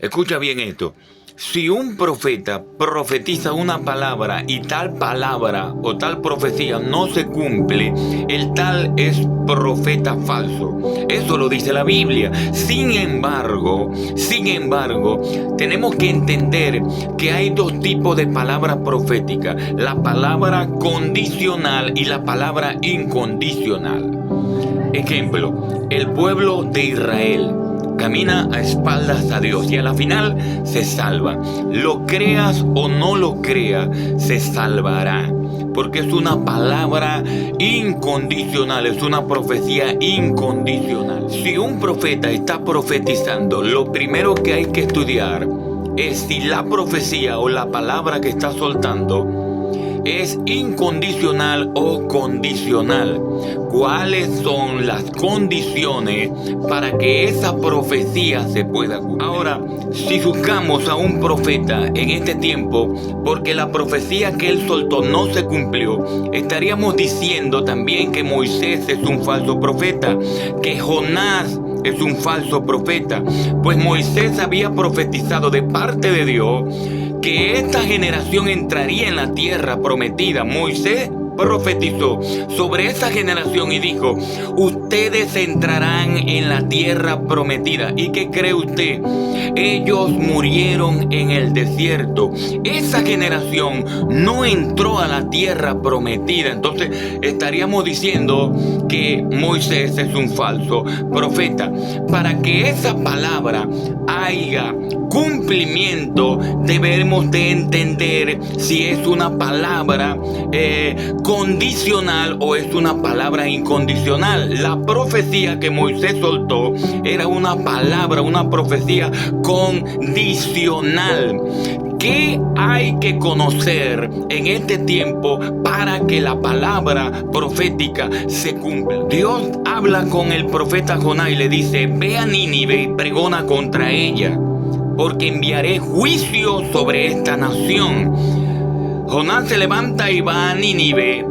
Escucha bien esto. Si un profeta profetiza una palabra y tal palabra o tal profecía no se cumple, el tal es profeta falso. Eso lo dice la Biblia. Sin embargo, tenemos que entender que hay dos tipos de palabras proféticas: la palabra condicional y la palabra incondicional. Ejemplo, el pueblo de Israel camina a espaldas a Dios y a la final se salva. Lo creas o no lo creas, se salvará. Porque es una palabra incondicional, es una profecía incondicional. Si un profeta está profetizando, lo primero que hay que estudiar es si la profecía o la palabra que está soltando es incondicional o condicional. ¿Cuáles son las condiciones para que esa profecía se pueda cumplir? Ahora, si juzgamos a un profeta en este tiempo porque la profecía que él soltó no se cumplió, estaríamos diciendo también que Moisés es un falso profeta, que Jonás es un falso profeta, pues Moisés había profetizado de parte de Dios que esta generación entraría en la tierra prometida. Moisés profetizó sobre esa generación y dijo: ustedes entrarán en la tierra prometida. ¿Y qué cree usted? Ellos murieron en el desierto. Esa generación no entró a la tierra prometida. Entonces estaríamos diciendo que Moisés es un falso profeta. Para que esa palabra haya cumplimiento, debemos de entender si es una palabra condicional o es una palabra incondicional. La profecía que Moisés soltó era una palabra, una profecía condicional. ¿Qué hay que conocer en este tiempo para que la palabra profética se cumpla? Dios habla con el profeta Jonás y le dice: ve a Nínive y pregona contra ella, porque enviaré juicio sobre esta nación. Jonás se levanta y va a Nínive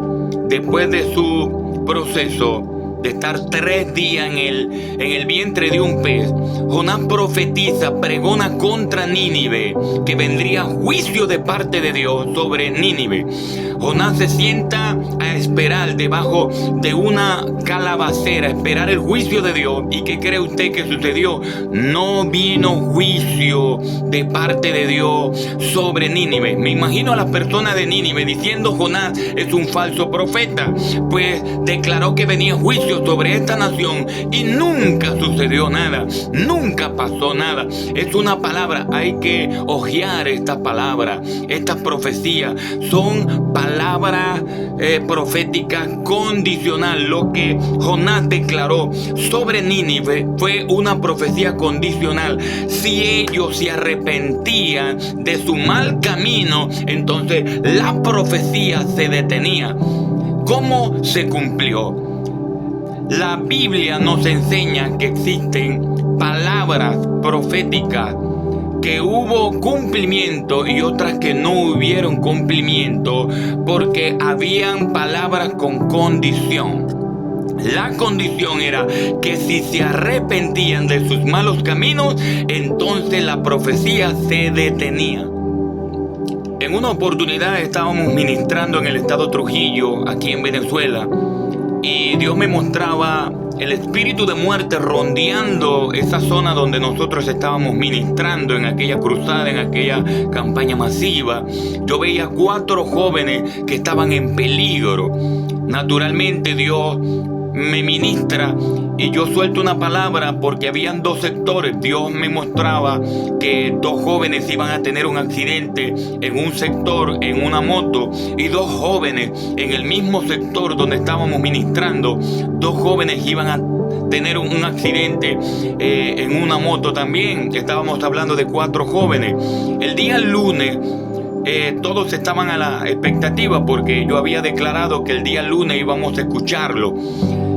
después de su proceso de estar 3 días en el vientre de un pez. Jonás profetiza, pregona contra Nínive, que vendría juicio de parte de Dios sobre Nínive. Jonás se sienta a esperar debajo de una calabacera, a esperar el juicio de Dios. ¿Y qué cree usted que sucedió? No vino juicio de parte de Dios sobre Nínive. Me imagino a las personas de Nínive diciendo: Jonás es un falso profeta, pues declaró que venía juicio sobre esta nación y nunca sucedió nada, nunca pasó nada. Es una palabra, hay que hojear esta palabra. Estas profecías son palabras proféticas condicional. Lo que Jonás declaró sobre Nínive fue una profecía condicional. Si ellos se arrepentían de su mal camino, entonces la profecía se detenía. ¿Cómo se cumplió? La Biblia nos enseña que existen palabras proféticas que hubo cumplimiento y otras que no hubieron cumplimiento, porque habían palabras con condición. La condición era que si se arrepentían de sus malos caminos, entonces la profecía se detenía. En una oportunidad estábamos ministrando en el estado Trujillo, aquí en Venezuela, y Dios me mostraba el espíritu de muerte rondeando esa zona donde nosotros estábamos ministrando en aquella cruzada, en aquella campaña masiva. Yo veía 4 jóvenes que estaban en peligro. Naturalmente Dios me ministra y yo suelto una palabra porque habían 2 sectores. Dios me mostraba que 2 jóvenes iban a tener un accidente en un sector, en una moto, y 2 jóvenes en el mismo sector donde estábamos ministrando, 2 jóvenes iban a tener un accidente en una moto también. Estábamos hablando de 4 jóvenes. El día lunes todos estaban a la expectativa porque yo había declarado que el día lunes íbamos a escucharlo.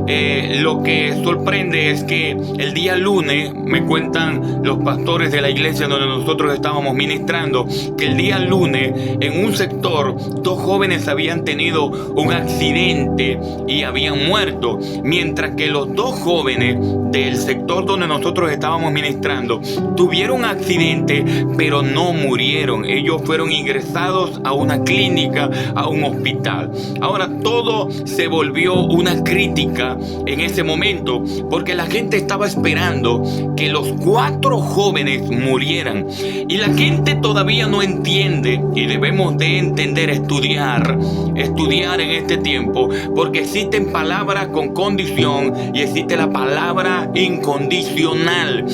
lo que sorprende es que el día lunes, me cuentan los pastores de la iglesia donde nosotros estábamos ministrando, que el día lunes en un sector 2 jóvenes habían tenido un accidente y habían muerto, mientras que los 2 jóvenes del sector donde nosotros estábamos ministrando tuvieron un accidente pero no murieron. Ellos fueron ingresados a una clínica, a un hospital. Ahora todo se volvió una crítica en ese momento, porque la gente estaba esperando que los 4 jóvenes murieran, y la gente todavía no entiende, y debemos de entender, estudiar en este tiempo, porque existen palabras con condición y existe la palabra incondicional.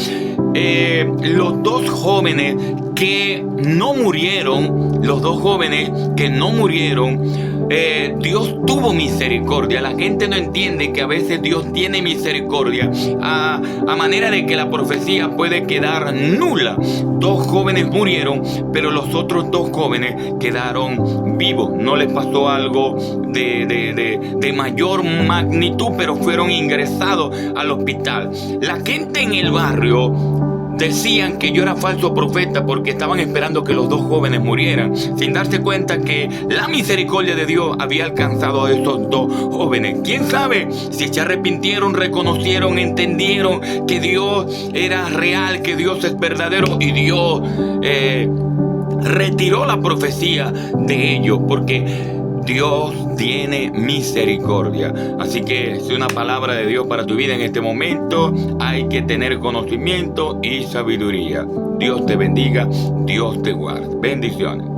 Los 2 jóvenes que no murieron, Dios tuvo misericordia. La gente no entiende que a veces Dios tiene misericordia a manera de que la profecía puede quedar nula. 2 jóvenes murieron, pero los otros 2 jóvenes quedaron vivos. No les pasó algo de mayor magnitud, pero fueron ingresados al hospital. La gente en el barrio decían que yo era falso profeta porque estaban esperando que los 2 jóvenes murieran, sin darse cuenta que la misericordia de Dios había alcanzado a esos 2 jóvenes. ¿Quién sabe si se arrepintieron, reconocieron, entendieron que Dios era real, que Dios es verdadero, y Dios retiró la profecía de ellos, porque Dios tiene misericordia? Así que es una palabra de Dios para tu vida en este momento. Hay que tener conocimiento y sabiduría. Dios te bendiga, Dios te guarde. Bendiciones.